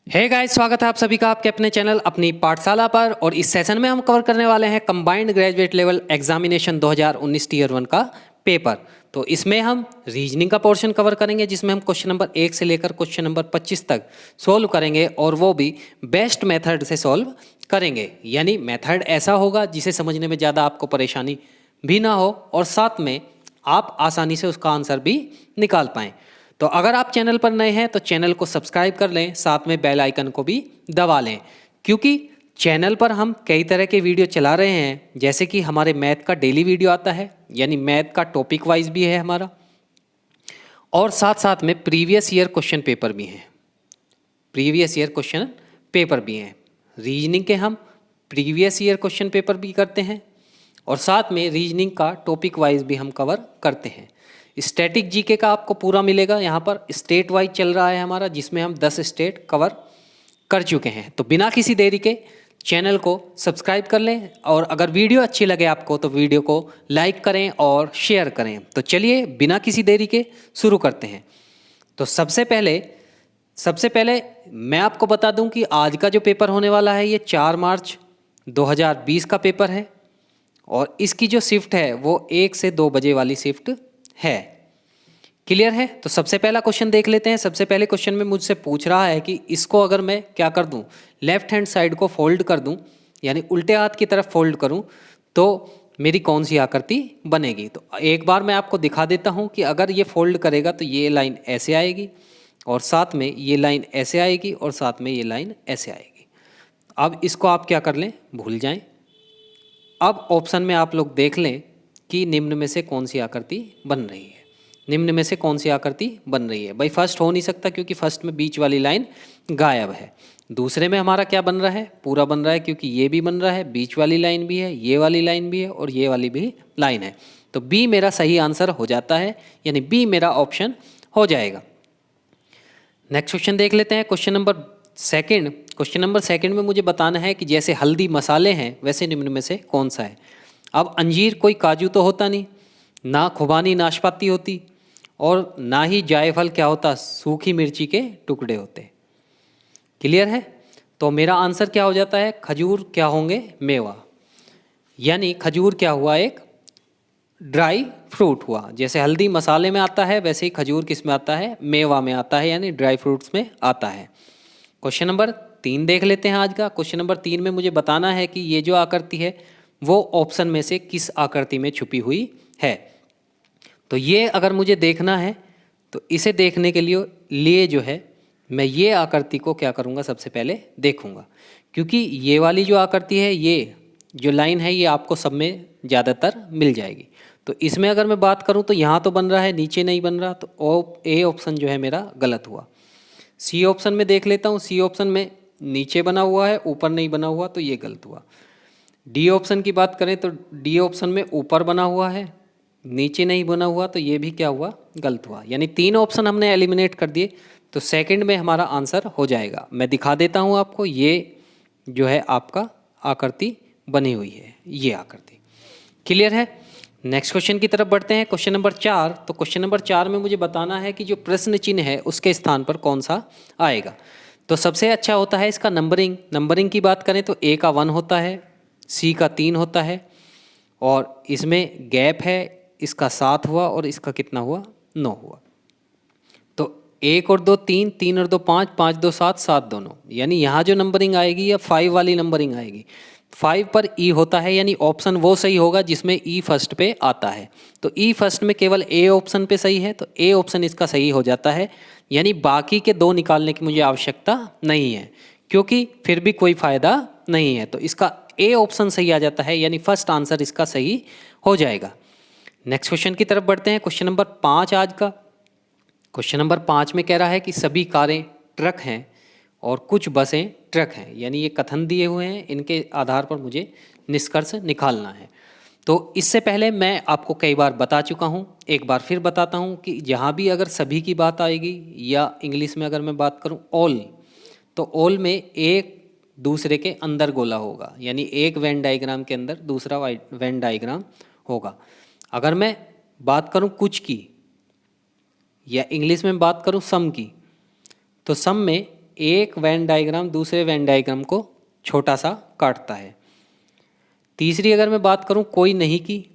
Hey guys, स्वागत है आप सभी का आपके अपने चैनल अपनी पाठशाला पर। और इस सेशन में हम कवर करने वाले हैं combined graduate level examination 2019 tier 1 का पेपर। तो इसमें हम रीजनिंग का पोर्शन कवर करेंगे, जिसमें हम क्वेश्चन नंबर 1 से लेकर क्वेश्चन नंबर 25 तक सोल्व करेंगे, और वो भी बेस्ट मेथड से सोल्व करेंगे। यानी मेथड ऐसा होगा जिसे समझने में ज़्यादा आपको परेशानी भी ना हो और साथ में आप आसानी से उसका आंसर भी निकाल पाएँ। तो अगर आप चैनल पर नए हैं तो चैनल को सब्सक्राइब कर लें, साथ में बेल आइकन को भी दबा लें, क्योंकि चैनल पर हम कई तरह के वीडियो चला रहे हैं। जैसे कि हमारे मैथ का डेली वीडियो आता है, यानी मैथ का टॉपिक वाइज भी है हमारा, और साथ साथ में प्रीवियस ईयर क्वेश्चन पेपर भी हैं। प्रीवियस ईयर क्वेश्चन पेपर भी हैं। रीजनिंग के हम प्रीवियस ईयर क्वेश्चन पेपर भी करते हैं, और साथ में रीजनिंग का टॉपिक वाइज भी हम कवर करते हैं। स्टैटिक जीके का आपको पूरा मिलेगा। यहाँ पर स्टेट वाइज चल रहा है हमारा, जिसमें हम 10 स्टेट कवर कर चुके हैं। तो बिना किसी देरी के चैनल को सब्सक्राइब कर लें, और अगर वीडियो अच्छी लगे आपको तो वीडियो को लाइक करें और शेयर करें। तो चलिए बिना किसी देरी के शुरू करते हैं। तो सबसे पहले मैं आपको बता दूं कि आज का जो पेपर होने वाला है ये 4 मार्च 2020 का पेपर है, और इसकी जो शिफ्ट है वो 1 से 2 बजे वाली शिफ्ट है। क्लियर है? तो सबसे पहला क्वेश्चन देख लेते हैं। सबसे पहले क्वेश्चन में मुझसे पूछ रहा है कि इसको अगर मैं क्या कर दूं, लेफ्ट हैंड साइड को फोल्ड कर दूं, यानी उल्टे हाथ की तरफ फोल्ड करूं, तो मेरी कौन सी आकृति बनेगी। तो एक बार मैं आपको दिखा देता हूं कि अगर ये फोल्ड करेगा तो ये लाइन ऐसे आएगी, और साथ में ये लाइन ऐसे आएगी, और साथ में ये लाइन ऐसे आएगी। अब इसको आप क्या कर लें, भूल जाएं। अब ऑप्शन में आप लोग देख लें कि निम्न में से कौन सी आकृति बन रही है। निम्न में से कौन सी आकृति बन रही है। भाई फर्स्ट हो नहीं सकता, क्योंकि फर्स्ट में बीच वाली लाइन गायब है। दूसरे में हमारा क्या बन रहा है, पूरा बन रहा है, क्योंकि ये भी बन रहा है, बीच वाली लाइन भी है, ये वाली लाइन भी है, और ये वाली भी लाइन है। तो बी मेरा सही आंसर हो जाता है, यानी बी मेरा ऑप्शन हो जाएगा। नेक्स्ट क्वेश्चन देख लेते हैं। क्वेश्चन नंबर सेकंड में मुझे बताना है कि जैसे हल्दी मसाले हैं, वैसे निम्न में से कौन सा है। अब अंजीर कोई काजू तो होता नहीं, ना खुबानी नाशपाती होती, और ना ही जायफल क्या होता, सूखी मिर्ची के टुकड़े होते। क्लियर है? तो मेरा आंसर क्या हो जाता है, खजूर क्या होंगे, मेवा। यानी खजूर क्या हुआ, एक ड्राई फ्रूट हुआ। जैसे हल्दी मसाले में आता है, वैसे ही खजूर किस में आता है, मेवा में आता है, यानी ड्राई फ्रूट्स में आता है। क्वेश्चन नंबर 3 देख लेते हैं आज का। क्वेश्चन नंबर 3 में मुझे बताना है कि ये जो आकृति है वो ऑप्शन में से किस आकृति में छुपी हुई है। तो ये अगर मुझे देखना है तो इसे देखने के लिए जो है मैं ये आकृति को क्या करूँगा, सबसे पहले देखूँगा, क्योंकि ये वाली जो आकृति है, ये जो लाइन है, ये आपको सब में ज़्यादातर मिल जाएगी। तो इसमें अगर मैं बात करूँ तो यहाँ तो बन रहा है, नीचे नहीं बन रहा, तो ए ऑप्शन जो है मेरा गलत हुआ। सी ऑप्शन में देख लेता हूँ। सी ऑप्शन में नीचे बना हुआ है, ऊपर नहीं बना हुआ, तो ये गलत हुआ। डी ऑप्शन की बात करें तो डी ऑप्शन में ऊपर बना हुआ है, नीचे नहीं बना हुआ, तो ये भी क्या हुआ, गलत हुआ। यानी 3 ऑप्शन हमने एलिमिनेट कर दिए। तो सेकंड में हमारा आंसर हो जाएगा। मैं दिखा देता हूँ आपको, ये जो है आपका आकृति बनी हुई है, ये आकृति। क्लियर है? नेक्स्ट क्वेश्चन की तरफ बढ़ते हैं। Question number 4। तो क्वेश्चन नंबर 4 में मुझे बताना है कि जो प्रश्न चिन्ह है उसके स्थान पर कौन सा आएगा। तो सबसे अच्छा होता है इसका नंबरिंग की बात करें तो ए का 1 होता है, सी का 3 होता है, और इसमें गैप है, इसका 7 हुआ, और इसका कितना हुआ, 9 हुआ। तो 1 और 2 3, 3 और 2 5, 5 2 7, 7 2 9। यानी यहाँ जो नंबरिंग आएगी या 5 वाली नंबरिंग आएगी। 5 पर ई होता है, यानी ऑप्शन वो सही होगा जिसमें ई फर्स्ट पे आता है। तो ई फर्स्ट में केवल ए ऑप्शन पे सही है, तो ए ऑप्शन इसका सही हो जाता है। यानी बाकी के 2 निकालने की मुझे आवश्यकता नहीं है, क्योंकि फिर भी कोई फ़ायदा नहीं है। तो इसका ए ऑप्शन सही आ जाता है, यानी फर्स्ट आंसर इसका सही हो जाएगा। नेक्स्ट क्वेश्चन की तरफ बढ़ते हैं। क्वेश्चन नंबर 5 आज का। क्वेश्चन नंबर 5 में कह रहा है कि सभी कारें ट्रक हैं और कुछ बसें ट्रक हैं। यानी ये कथन दिए हुए हैं, इनके आधार पर मुझे निष्कर्ष निकालना है। तो इससे पहले मैं आपको कई बार बता चुका हूँ, एक बार फिर बताता हूँ कि जहाँ भी अगर सभी की बात आएगी, या इंग्लिश में अगर मैं बात करूँ ऑल, तो ऑल में एक दूसरे के अंदर गोला होगा, यानी एक वेन डायग्राम के अंदर दूसरा वेन डायग्राम होगा। अगर मैं बात करूँ कुछ की, या इंग्लिश में बात करूँ सम की, तो सम में एक वेन डायग्राम दूसरे वेन डायग्राम को छोटा सा काटता है। तीसरी अगर मैं बात करूं कोई नहीं की,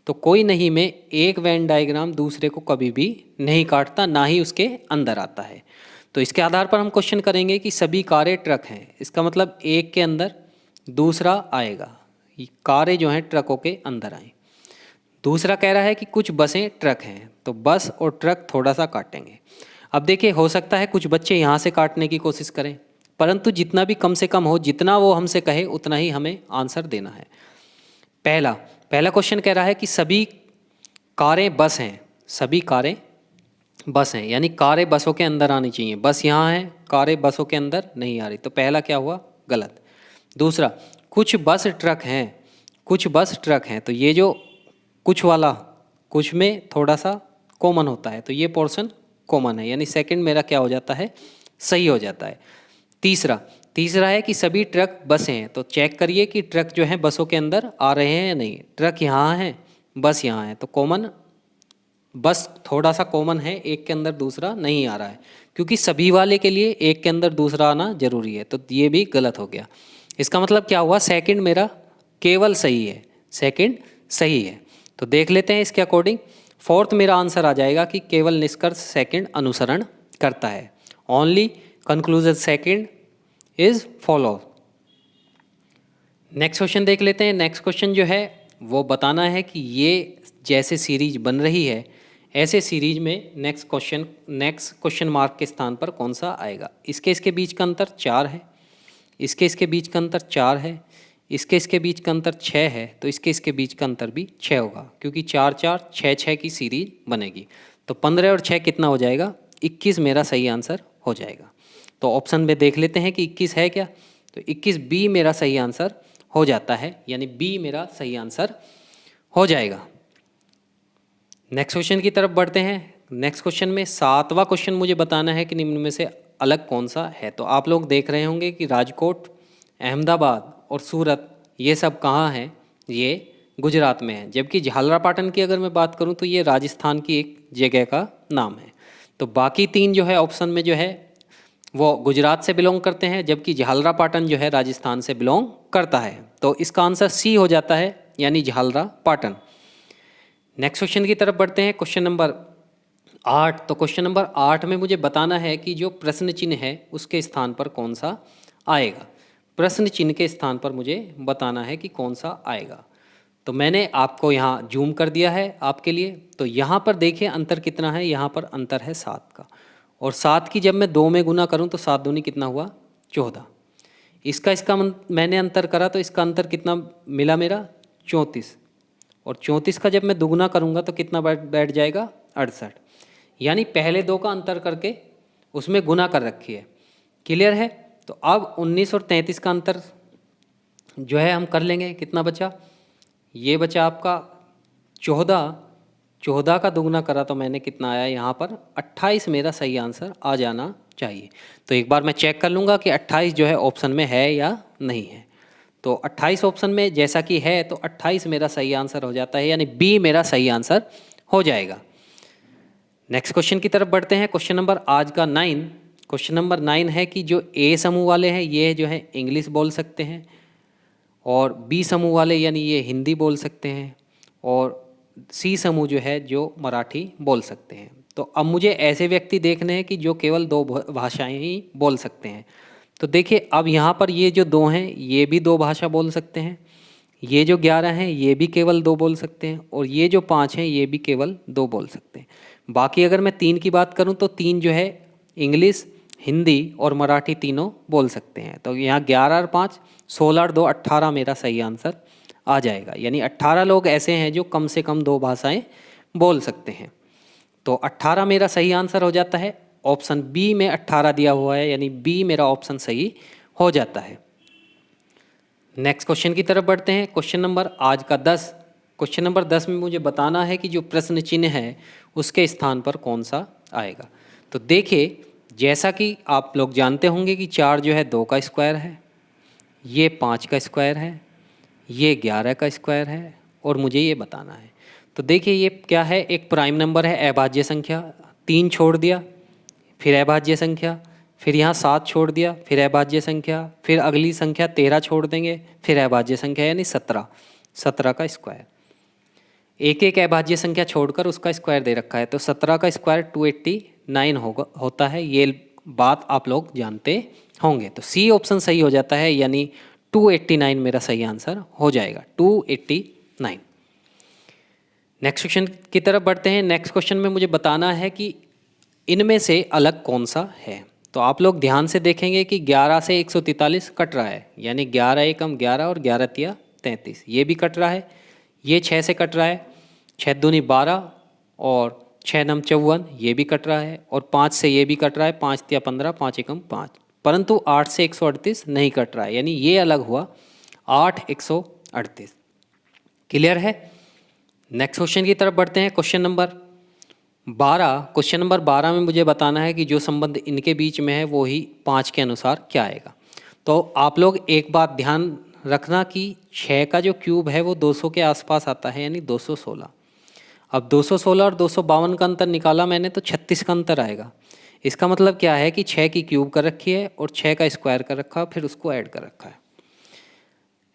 तो कोई नहीं में एक वेन डायग्राम दूसरे को कभी भी नहीं काटता, ना ही उसके अंदर आता है। तो इसके आधार पर हम क्वेश्चन करेंगे कि सभी कारें ट्रक हैं, इसका मतलब एक के अंदर दूसरा आएगा, कारें जो हैं ट्रकों के अंदर आए। दूसरा कह रहा है कि कुछ बसें ट्रक हैं, तो बस और ट्रक थोड़ा सा काटेंगे। अब देखिए, हो सकता है कुछ बच्चे यहाँ से काटने की कोशिश करें, परंतु जितना भी कम से कम हो, जितना वो हमसे कहे उतना ही हमें आंसर देना है। पहला क्वेश्चन कह रहा है कि सभी कारें बस हैं, सभी कारें बस हैं, यानी कारें बसों के अंदर आनी चाहिए। बस यहाँ है, कारें बसों के अंदर नहीं आ रही, तो पहला क्या हुआ, गलत। दूसरा, कुछ बस ट्रक हैं, कुछ बस ट्रक हैं, तो ये जो कुछ वाला, कुछ में थोड़ा सा कॉमन होता है, तो ये पोर्शन कॉमन है, यानी सेकंड मेरा क्या हो जाता है, सही हो जाता है। तीसरा है कि सभी ट्रक बसें हैं, तो चेक करिए कि ट्रक जो है बसों के अंदर आ रहे हैं या नहीं। ट्रक यहाँ है, बस यहाँ है, तो कॉमन, बस थोड़ा सा कॉमन है, एक के अंदर दूसरा नहीं आ रहा है, क्योंकि सभी वाले के लिए एक के अंदर दूसरा आना जरूरी है, तो ये भी गलत हो गया। इसका मतलब क्या हुआ, सेकंड मेरा केवल सही है, सेकंड सही है। तो देख लेते हैं इसके अकॉर्डिंग। फोर्थ मेरा आंसर आ जाएगा कि केवल निष्कर्ष सेकंड अनुसरण करता है, only conclusion second is follow. Next question देख लेते हैं। नेक्स्ट क्वेश्चन जो है वो बताना है कि ये जैसे सीरीज बन रही है, ऐसे सीरीज में नेक्स्ट क्वेश्चन मार्क के स्थान पर कौन सा आएगा। इसके बीच का अंतर 4 है, इसके बीच का अंतर 4 है, इसके बीच का अंतर 6 है, तो इसके बीच का अंतर भी 6 होगा, क्योंकि 4 4 6 6 की सीरीज बनेगी। तो 15 और 6 कितना हो जाएगा, 21 मेरा सही आंसर हो जाएगा। तो ऑप्शन में देख लेते हैं कि 21 है क्या, तो 21 बी मेरा सही आंसर हो जाता है, यानी बी मेरा सही आंसर हो जाएगा। नेक्स्ट क्वेश्चन की तरफ बढ़ते हैं। नेक्स्ट क्वेश्चन में 7वां क्वेश्चन मुझे बताना है कि निम्न में से अलग कौन सा है। तो आप लोग देख रहे होंगे कि राजकोट, अहमदाबाद और सूरत ये सब कहाँ हैं, ये गुजरात में है, जबकि झालरापाटन की अगर मैं बात करूँ तो ये राजस्थान की एक जगह का नाम है। तो बाकी 3 जो है ऑप्शन में जो है वो गुजरात से बिलोंग करते हैं, जबकि झालरापाटन जो है राजस्थान से बिलोंग करता है। तो इसका आंसर सी हो जाता है, यानी झालरापाटन। नेक्स्ट क्वेश्चन की तरफ बढ़ते हैं, क्वेश्चन नंबर 8। तो क्वेश्चन नंबर 8 में मुझे बताना है कि जो प्रश्न चिन्ह है उसके स्थान पर कौन सा आएगा। प्रश्न चिन्ह के स्थान पर मुझे बताना है कि कौन सा आएगा। तो मैंने आपको यहाँ जूम कर दिया है आपके लिए। तो यहाँ पर देखिए अंतर कितना है, यहाँ पर अंतर है 7 का, और 7 की जब मैं 2 में गुना करूँ तो 7 दूनी कितना हुआ, 14। इसका मैंने अंतर करा तो इसका अंतर कितना मिला मेरा, 34, और 34 का जब मैं दुगुना करूँगा तो कितना बैठ जाएगा, 68। यानी पहले 2 का अंतर करके उसमें गुना कर रखी है। क्लियर है। तो अब 19 और 33 का अंतर जो है हम कर लेंगे, कितना बचा, ये बचा आपका 14। 14 का दुगना करा तो मैंने कितना आया यहाँ पर 28 मेरा सही आंसर आ जाना चाहिए। तो एक बार मैं चेक कर लूँगा कि 28 जो है ऑप्शन में है या नहीं है। तो 28 ऑप्शन में जैसा कि है तो 28 मेरा सही आंसर हो जाता है, यानी बी मेरा सही आंसर हो जाएगा। नेक्स्ट क्वेश्चन की तरफ बढ़ते हैं। क्वेश्चन नंबर आज का 9। क्वेश्चन नंबर 9 है कि जो ए समूह वाले हैं ये जो है इंग्लिश बोल सकते हैं, और बी समूह वाले यानी ये हिंदी बोल सकते हैं, और सी समूह जो है जो मराठी बोल सकते हैं। तो अब मुझे ऐसे व्यक्ति देखने हैं कि जो केवल 2 भाषाएं ही बोल सकते हैं। तो देखिए अब यहाँ पर ये जो 2 हैं ये भी 2 भाषा बोल सकते हैं, ये जो 11 हैं ये भी केवल 2 बोल सकते हैं, और ये जो 5 हैं ये भी केवल 2 बोल सकते हैं। बाकी अगर मैं 3 की बात करूँ तो 3 जो है इंग्लिश, हिंदी और मराठी तीनों बोल सकते हैं। तो यहाँ 11 और 5 16 और 2 18 मेरा सही आंसर आ जाएगा, यानी 18 लोग ऐसे हैं जो कम से कम 2 भाषाएं बोल सकते हैं। तो 18 मेरा सही आंसर हो जाता है। ऑप्शन बी में 18 दिया हुआ है, यानी बी मेरा ऑप्शन सही हो जाता है। नेक्स्ट क्वेश्चन की तरफ बढ़ते हैं। क्वेश्चन नंबर आज का 10। क्वेश्चन नंबर 10 में मुझे बताना है कि जो प्रश्न चिन्ह है उसके स्थान पर कौन सा आएगा। तो देखिए जैसा कि आप लोग जानते होंगे कि 4 जो है 2 का स्क्वायर है, ये 5 का स्क्वायर है, ये 11 का स्क्वायर है, और मुझे ये बताना है। तो देखिए ये क्या है, एक प्राइम नंबर है, अभाज्य संख्या। 3 छोड़ दिया, फिर अभाज्य संख्या, फिर यहाँ 7 छोड़ दिया, फिर अभाज्य संख्या, फिर अगली संख्या 13 छोड़ देंगे, फिर अभाज्य संख्या यानी 17, 17 का स्क्वायर। एक एक अभाज्य संख्या छोड़कर उसका स्क्वायर दे रखा है, तो 17 का स्क्वायर 289 होता है। ये बात आप लोग जानते होंगे। तो सी ऑप्शन सही हो जाता है, यानी 289 मेरा सही आंसर हो जाएगा, 289। नेक्स्ट क्वेश्चन की तरफ बढ़ते हैं। नेक्स्ट क्वेश्चन में मुझे बताना है कि इनमें से अलग कौन सा है। तो आप लोग ध्यान से देखेंगे कि 11 से 143 कट रहा है, यानी 11 एकम 11 और 11 तिया 33, ये भी कट रहा है। ये 6 से कट रहा है, 6 दूनी 12 और 6 नम 54, ये भी कट रहा है। और 5 से ये भी कट रहा है, 5 तिया 15, 5 एकम 5। परंतु 8 से 138 नहीं कट रहा है, यानी ये अलग हुआ 8 138। क्लियर है। नेक्स्ट क्वेश्चन की तरफ बढ़ते हैं। Question number 12। क्वेश्चन नंबर 12 में मुझे बताना है कि जो संबंध इनके बीच में है वो ही 5 के अनुसार क्या आएगा। तो आप लोग एक बात ध्यान रखना कि 6 का जो क्यूब है वो 200 के आसपास आता है, यानी 216। अब 216 और 252 का अंतर निकाला मैंने, तो 36 का अंतर आएगा। इसका मतलब क्या है कि 6 की क्यूब कर रखी है और 6 का स्क्वायर कर रखा, फिर उसको ऐड कर रखा है।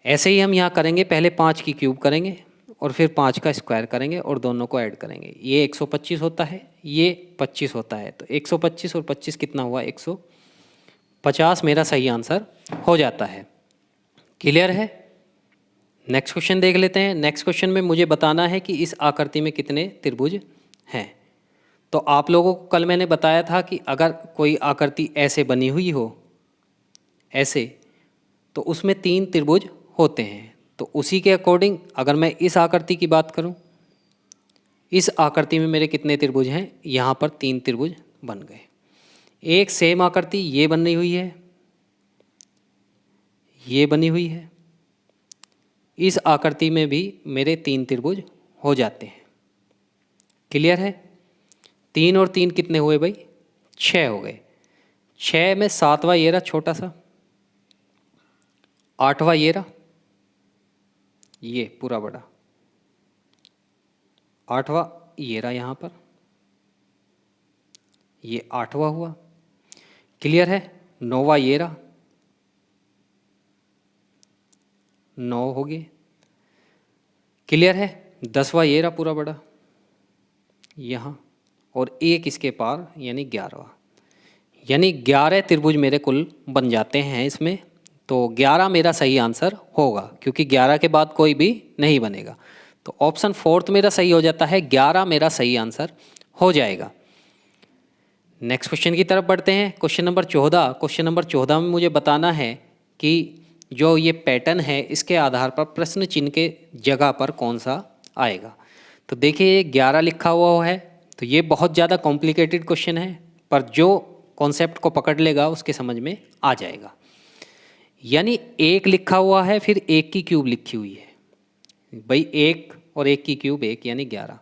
ऐसे ही हम यहाँ करेंगे, पहले 5 की क्यूब करेंगे और फिर 5 का स्क्वायर करेंगे और दोनों को ऐड करेंगे। ये 125 होता है, ये 25 होता है, तो 125 और 25 कितना हुआ, 150 मेरा सही आंसर हो जाता है। क्लियर है। नेक्स्ट क्वेश्चन देख लेते हैं। नेक्स्ट क्वेश्चन में मुझे बताना है कि इस आकृति में कितने त्रिभुज हैं। तो आप लोगों को कल मैंने बताया था कि अगर कोई आकृति ऐसे बनी हुई हो, ऐसे, तो उसमें 3 त्रिभुज होते हैं। तो उसी के अकॉर्डिंग अगर मैं इस आकृति की बात करूं, इस आकृति में मेरे कितने त्रिभुज हैं, यहाँ पर 3 त्रिभुज बन गए। एक सेम आकृति ये बनी हुई है, ये बनी हुई है, इस आकृति में भी मेरे 3 त्रिभुज हो जाते हैं। क्लियर है। 3 और 3 कितने हुए भाई, 6 हो गए। 6 में 7वां ये रहा छोटा सा, 8वां ये रहा, ये पूरा बड़ा, 8वां ये रहा यहाँ पर, ये 8वां हुआ। क्लियर है। 9वां ये रहा, 9 हो गए। क्लियर है। 10वां ये रहा पूरा बड़ा यहाँ, और एक इसके पार यानी 11वां, यानी 11 त्रिभुज मेरे कुल बन जाते हैं इसमें। तो 11 मेरा सही आंसर होगा, क्योंकि 11 के बाद कोई भी नहीं बनेगा। तो ऑप्शन 4 मेरा सही हो जाता है, 11 मेरा सही आंसर हो जाएगा। नेक्स्ट क्वेश्चन की तरफ बढ़ते हैं। Question number 14। क्वेश्चन नंबर 14 में मुझे बताना है कि जो ये पैटर्न है इसके आधार पर प्रश्न चिन्ह के जगह पर कौन सा आएगा। तो देखिए ये 11 लिखा हुआ है, तो ये बहुत ज़्यादा कॉम्प्लिकेटेड क्वेश्चन है, पर जो कॉन्सेप्ट को पकड़ लेगा उसके समझ में आ जाएगा। यानी 1 लिखा हुआ है, फिर 1 की क्यूब लिखी हुई है भाई, 1 और 1 की क्यूब 1 यानी 11।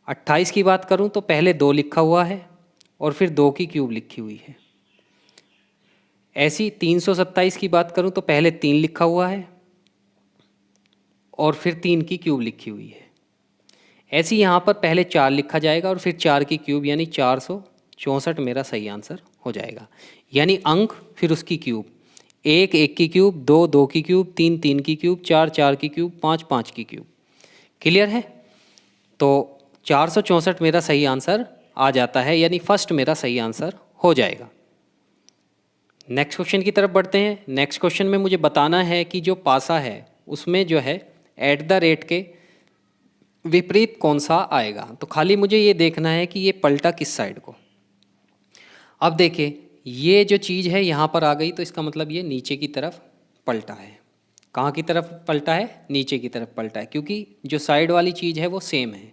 28 की बात करूं तो पहले 2 लिखा हुआ है और फिर 2 की क्यूब लिखी हुई है। ऐसी 327 की बात करूं तो पहले 3 लिखा हुआ है और फिर 3 की क्यूब लिखी हुई है। ऐसी यहाँ पर पहले 4 लिखा जाएगा और फिर 4 की क्यूब, यानी 464 मेरा सही आंसर हो जाएगा। यानी अंक फिर उसकी क्यूब, 1 1 की क्यूब, 2 2 की क्यूब, 3 3 की क्यूब, 4 4 की क्यूब, 5 5 की क्यूब। क्लियर है। तो 464 मेरा सही आंसर आ जाता है, यानी फर्स्ट मेरा सही आंसर हो जाएगा। नेक्स्ट क्वेश्चन की तरफ बढ़ते हैं। नेक्स्ट क्वेश्चन में मुझे बताना है कि जो पासा है उसमें जो है एट द रेट के विपरीत कौन सा आएगा। तो खाली मुझे ये देखना है कि ये पलटा किस साइड को। अब देखिए ये जो चीज़ है यहाँ पर आ गई, तो इसका मतलब ये नीचे की तरफ पलटा है। कहाँ की तरफ पलटा है, नीचे की तरफ पलटा है, क्योंकि जो साइड वाली चीज़ है वो सेम है।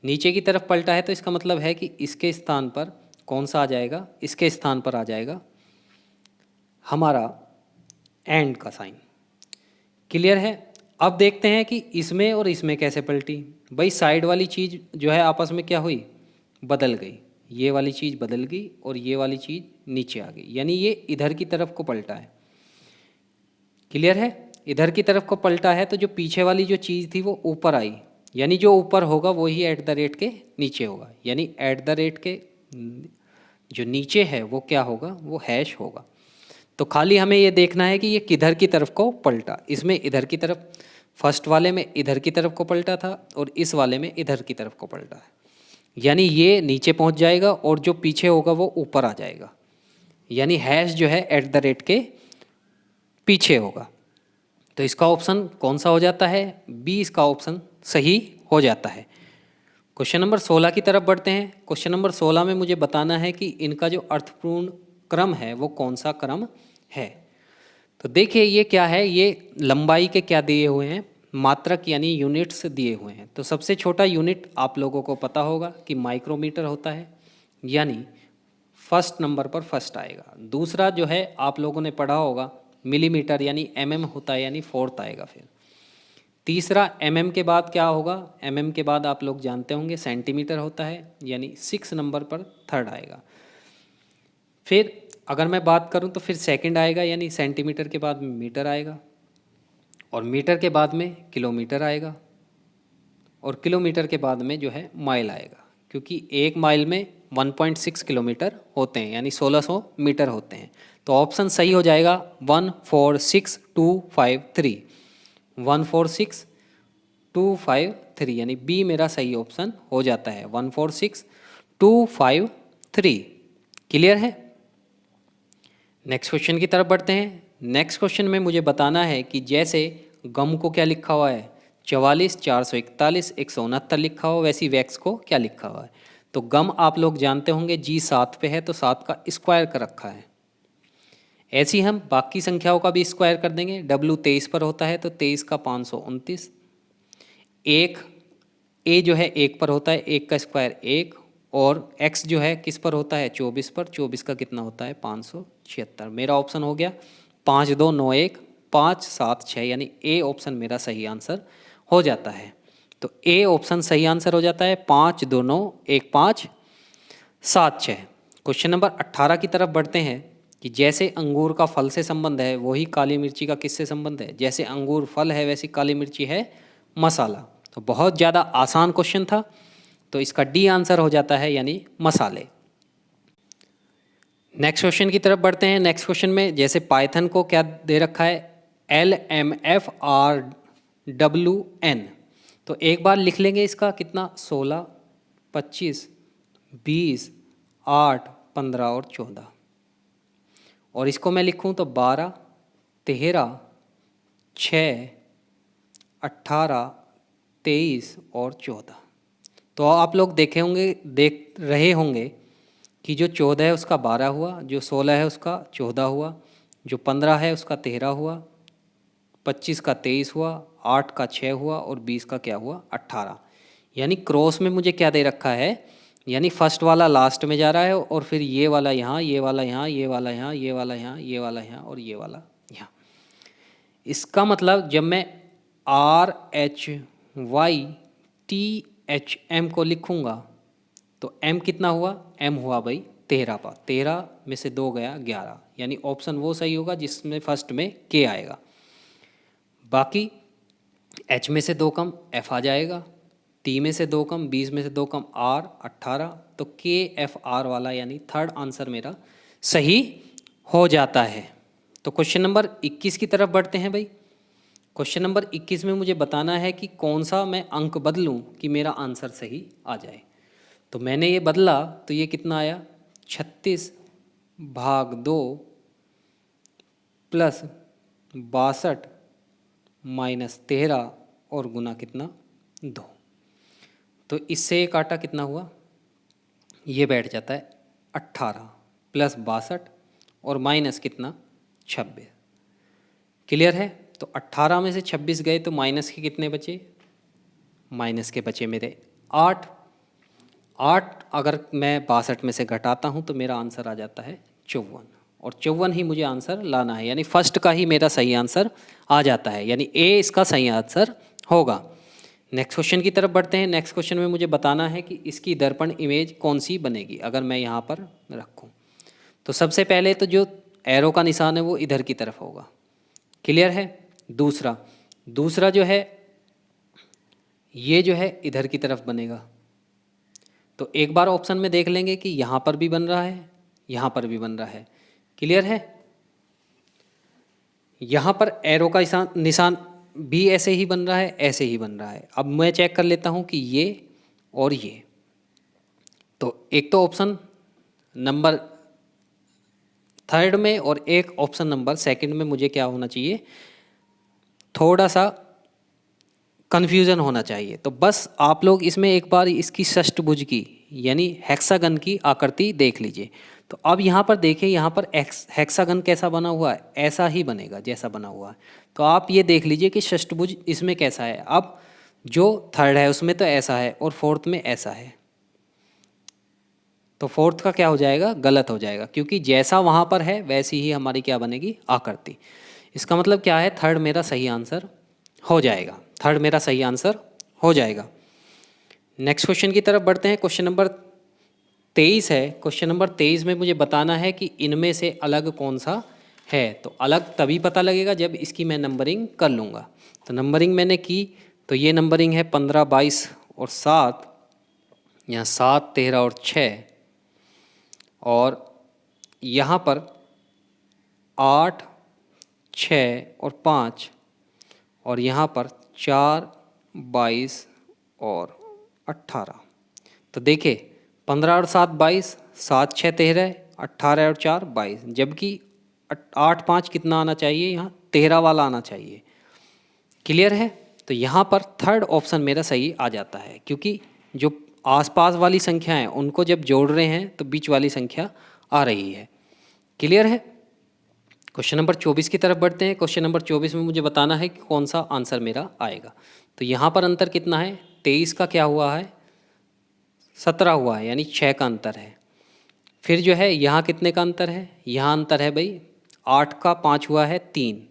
नीचे की तरफ पलटा है तो इसका मतलब है कि इसके स्थान पर कौन सा आ जाएगा, इसके स्थान पर आ जाएगा हमारा एंड का साइन। क्लियर है। अब देखते हैं कि इसमें और इसमें कैसे पलटी। भाई साइड वाली चीज़ जो है आपस में क्या हुई, बदल गई। ये वाली चीज़ बदल गई और ये वाली चीज़ नीचे आ गई, यानी ये इधर की तरफ को पलटा है। क्लियर है। इधर की तरफ को पलटा है तो जो पीछे वाली जो चीज़ थी वो ऊपर आई, यानी जो ऊपर होगा वही एट द रेट के नीचे होगा, यानी एट द रेट के जो नीचे है वो क्या होगा, वो हैश होगा। तो खाली हमें ये देखना है कि ये किधर की तरफ को पलटा। इसमें इधर की तरफ, फर्स्ट वाले में इधर की तरफ को पलटा था और इस वाले में इधर की तरफ को पलटा है। यानी ये नीचे पहुंच जाएगा और जो पीछे होगा वो ऊपर आ जाएगा। यानी हैश जो है एट द रेट के पीछे होगा। तो इसका ऑप्शन कौन सा हो जाता है, बी इसका ऑप्शन सही हो जाता है। क्वेश्चन नंबर 16 की तरफ बढ़ते हैं। क्वेश्चन नंबर 16 में मुझे बताना है कि इनका जो अर्थपूर्ण क्रम है वो कौन सा क्रम है। तो देखिए ये क्या है, ये लंबाई के क्या दिए हुए हैं, मात्रक यानी यूनिट्स दिए हुए हैं। तो सबसे छोटा यूनिट आप लोगों को पता होगा कि माइक्रोमीटर होता है, यानी फर्स्ट नंबर पर फर्स्ट आएगा। दूसरा जो है आप लोगों ने पढ़ा होगा मिलीमीटर यानी एमएम होता है, यानी फोर्थ आएगा। फिर तीसरा एमएम के बाद क्या होगा, एमएम के बाद आप लोग जानते होंगे सेंटीमीटर होता है, यानी 6 नंबर पर थर्ड आएगा। फिर अगर मैं बात करूं तो फिर सेकंड आएगा, यानी सेंटीमीटर के बाद मीटर आएगा, और मीटर के बाद में किलोमीटर आएगा, और किलोमीटर के बाद में जो है माइल आएगा, क्योंकि एक माइल में 1.6 किलोमीटर होते हैं, यानी 1600 मीटर होते हैं। तो ऑप्शन सही हो जाएगा 146253, 146253, यानी बी मेरा सही ऑप्शन हो जाता है 146253। क्लियर है। नेक्स्ट क्वेश्चन की तरफ बढ़ते हैं। नेक्स्ट क्वेश्चन में मुझे बताना है कि जैसे गम को क्या लिखा हुआ है 44, 441, 169 लिखा हुआ, वैसी वैक्स को क्या लिखा हुआ है। तो गम आप लोग जानते होंगे जी 7 पे है, तो 7 का स्क्वायर कर रखा है। ऐसे ही हम बाकी संख्याओं का भी स्क्वायर कर देंगे। डब्ल्यू 23 पर होता है तो 23 का 529, एक ए जो है 1 पर होता है, 1 का स्क्वायर 1, और एक्स जो है किस पर होता है 24 पर, 24 का कितना होता है 576। मेरा ऑप्शन हो गया 5291 576, यानी ए ऑप्शन मेरा सही आंसर हो जाता है। तो ए ऑप्शन सही आंसर हो जाता है 5291 576। क्वेश्चन नंबर 18 की तरफ बढ़ते हैं कि जैसे अंगूर का फल से संबंध है वही काली मिर्ची का किससे संबंध है। जैसे अंगूर फल है वैसी काली मिर्ची है मसाला। तो बहुत ज़्यादा आसान क्वेश्चन था, तो इसका डी आंसर हो जाता है, यानी मसाले। नेक्स्ट क्वेश्चन की तरफ बढ़ते हैं। नेक्स्ट क्वेश्चन में जैसे पाइथन को क्या दे रखा है LMFRWN, तो एक बार लिख लेंगे इसका कितना 16, 25, 20, 8, 15 और 14, और इसको मैं लिखूं तो 12, 13, 6, 18, 23 और 14। तो आप लोग देख रहे होंगे कि जो 14 है उसका 12 हुआ, जो 16 है उसका 14 हुआ, जो 15 है उसका 13 हुआ, 25 का 23 हुआ, 8 का 6 हुआ और 20 का क्या हुआ 18। यानी क्रॉस में मुझे क्या दे रखा है, यानी फर्स्ट वाला लास्ट में जा रहा है और फिर ये वाला यहाँ, ये वाला यहाँ, ये वाला यहाँ, ये वाला यहाँ, ये वाला यहाँ और ये वाला यहाँ। इसका मतलब जब मैं RHYTHM को लिखूँगा तो M कितना हुआ, M हुआ भाई 13 पर, 13 में से 2 गया 11, यानी ऑप्शन वो सही होगा जिसमें फर्स्ट में K आएगा। बाकी H में से 2 कम F आ जाएगा, T में से 2 कम 20 में से 2 कम R 18, तो KFR वाला यानी थर्ड आंसर मेरा सही हो जाता है। तो क्वेश्चन नंबर 21 की तरफ बढ़ते हैं भाई। क्वेश्चन नंबर 21 में मुझे बताना है कि कौन सा मैं अंक बदलूं कि मेरा आंसर सही आ जाए। तो मैंने ये बदला तो ये कितना आया 36 भाग 2 प्लस 62 माइनस 13 और गुना कितना 2। तो इससे ये काटा कितना हुआ, ये बैठ जाता है 18 प्लस 62 और माइनस कितना 26। क्लियर है। तो 18 में से 26 गए तो माइनस के कितने बचे, माइनस के बचे मेरे 8। अगर मैं 62 में से घटाता हूँ तो मेरा आंसर आ जाता है 54, और 54 ही मुझे आंसर लाना है, यानी फर्स्ट का ही मेरा सही आंसर आ जाता है, यानी ए इसका सही आंसर होगा। नेक्स्ट क्वेश्चन की तरफ बढ़ते हैं। नेक्स्ट क्वेश्चन में मुझे बताना है कि इसकी दर्पण इमेज कौन सी बनेगी अगर मैं यहाँ पर रखूँ। तो सबसे पहले तो जो एरो का निशान है वो इधर की तरफ होगा। क्लियर है। दूसरा जो है ये जो है इधर की तरफ बनेगा। तो एक बार ऑप्शन में देख लेंगे कि यहाँ पर भी बन रहा है यहाँ पर भी बन रहा है। क्लियर है? यहाँ पर एरो का निशान भी ऐसे ही बन रहा है, ऐसे ही बन रहा है। अब मैं चेक कर लेता हूँ कि ये और ये, तो एक तो ऑप्शन नंबर थर्ड में और एक ऑप्शन नंबर सेकंड में मुझे क्या होना चाहिए, थोड़ा सा कन्फ्यूज़न होना चाहिए। तो बस आप लोग इसमें एक बार इसकी षष्ठभुज की यानी हेक्सागन की आकृति देख लीजिए। तो अब यहाँ पर देखिए, यहाँ पर हेक्सागन कैसा बना हुआ है, ऐसा ही बनेगा जैसा बना हुआ है। तो आप ये देख लीजिए कि षष्ठभुज इसमें कैसा है। अब जो थर्ड है उसमें तो ऐसा है और फोर्थ में ऐसा है, तो फोर्थ का क्या हो जाएगा, गलत हो जाएगा, क्योंकि जैसा वहाँ पर है वैसी ही हमारी क्या बनेगी, आकृति। इसका मतलब क्या है, थर्ड मेरा सही आंसर हो जाएगा, थर्ड मेरा सही आंसर हो जाएगा। नेक्स्ट क्वेश्चन की तरफ बढ़ते हैं। क्वेश्चन नंबर 23 है। क्वेश्चन नंबर 23 में मुझे बताना है कि इनमें से अलग कौन सा है। तो अलग तभी पता लगेगा जब इसकी मैं नंबरिंग कर लूँगा। तो नंबरिंग मैंने की, तो ये नंबरिंग है 15, 22 और 7, यहाँ 7, 13 और 6, और यहाँ पर 8, 6 और 5, और यहाँ पर 4, 22 और 18। तो देखिए 15 और 7 22, 7 6 13, 18 और 4 22, जबकि 8 5 कितना आना चाहिए, यहाँ 13 वाला आना चाहिए। क्लियर है? तो यहाँ पर थर्ड ऑप्शन मेरा सही आ जाता है, क्योंकि जो आसपास वाली संख्या है उनको जब जोड़ रहे हैं तो बीच वाली संख्या आ रही है। क्लियर है? क्वेश्चन नंबर 24 की तरफ बढ़ते हैं। क्वेश्चन नंबर 24 में मुझे बताना है कि कौन सा आंसर मेरा आएगा। तो यहाँ पर अंतर कितना है, 23 का क्या हुआ है, 17 हुआ है, यानी 6 का अंतर है। फिर जो है यहाँ कितने का अंतर है, यहाँ अंतर है भाई 8 का 5 हुआ है 3।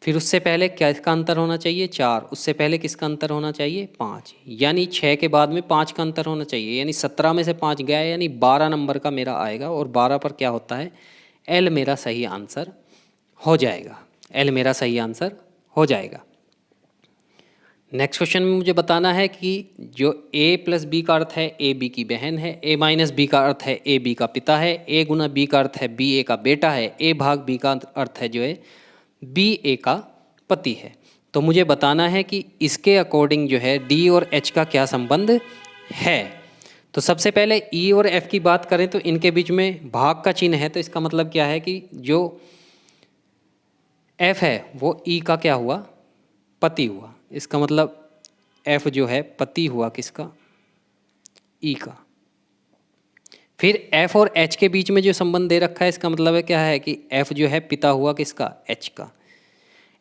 फिर उससे पहले क्या इसका अंतर होना चाहिए, 4। उससे पहले किसका अंतर होना चाहिए, 5। यानी 6 के बाद में 5 का अंतर होना चाहिए, यानी 17 में से 5 गया, यानी 12 नंबर का मेरा आएगा। और 12 पर क्या होता है, एल मेरा सही आंसर हो जाएगा, एल मेरा सही आंसर हो जाएगा। नेक्स्ट क्वेश्चन में मुझे बताना है कि जो a प्लस बी का अर्थ है ए बी की बहन है, a माइनस बी का अर्थ है ए बी का पिता है, a गुना बी का अर्थ है बी ए का बेटा है, a भाग बी का अर्थ है जो है बी ए का पति है। तो मुझे बताना है कि इसके अकॉर्डिंग जो है d और h का क्या संबंध है। तो सबसे पहले e और f की बात करें तो इनके बीच में भाग का चिन्ह है, तो इसका मतलब क्या है कि जो f है वो e का क्या हुआ, पति हुआ। इसका मतलब f जो है पति हुआ किसका, e का। फिर f और h के बीच में जो संबंध दे रखा है, इसका मतलब है क्या है कि f जो है पिता हुआ किसका, h का।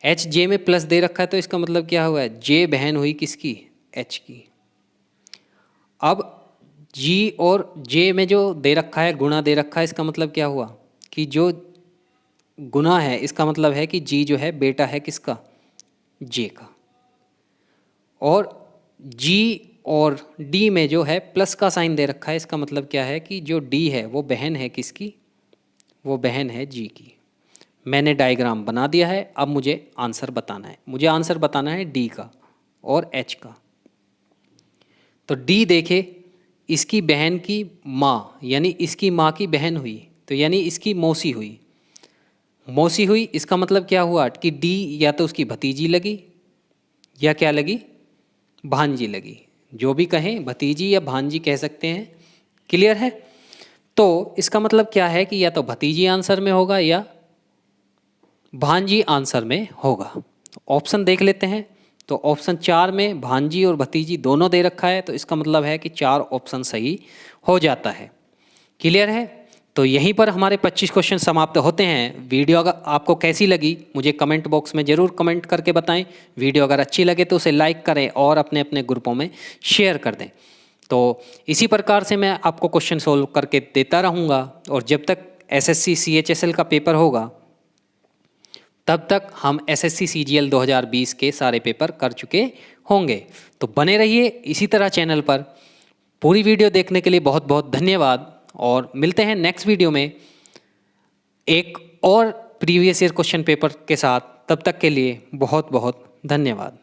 h j में प्लस दे रखा है, तो इसका मतलब क्या हुआ है, j बहन हुई किसकी, h की। अब g और j में जो दे रखा है गुणा दे रखा है, इसका मतलब क्या हुआ कि जो गुना है इसका मतलब है कि g जो है बेटा है किसका, j का। और G और D में जो है प्लस का साइन दे रखा है, इसका मतलब क्या है कि जो D है वो बहन है किसकी, वो बहन है G की। मैंने डायग्राम बना दिया है, अब मुझे आंसर बताना है। मुझे आंसर बताना है D का और H का। तो D देखे, इसकी बहन की माँ, यानी इसकी माँ की बहन हुई, तो यानी इसकी मौसी हुई, मौसी हुई। इसका मतलब क्या हुआ कि D या तो उसकी भतीजी लगी या क्या लगी, भांजी लगी। जो भी कहें, भतीजी या भांजी कह सकते हैं। क्लियर है? तो इसका मतलब क्या है कि या तो भतीजी आंसर में होगा या भांजी आंसर में होगा। ऑप्शन देख लेते हैं। तो ऑप्शन 4 में भांजी और भतीजी दोनों दे रखा है, तो इसका मतलब है कि 4 ऑप्शन सही हो जाता है। क्लियर है? तो यहीं पर हमारे 25 क्वेश्चन समाप्त होते हैं। वीडियो अगर आपको कैसी लगी मुझे कमेंट बॉक्स में ज़रूर कमेंट करके बताएं। वीडियो अगर अच्छी लगे तो उसे लाइक करें और अपने अपने ग्रुपों में शेयर कर दें। तो इसी प्रकार से मैं आपको क्वेश्चन सोल्व करके देता रहूँगा, और जब तक SSC CHSL का पेपर होगा तब तक हम SSC CGL 2020 के सारे पेपर कर चुके होंगे। तो बने रहिए इसी तरह चैनल पर। पूरी वीडियो देखने के लिए बहुत बहुत धन्यवाद, और मिलते हैं नेक्स्ट वीडियो में एक और प्रीवियस ईयर क्वेश्चन पेपर के साथ। तब तक के लिए बहुत बहुत धन्यवाद।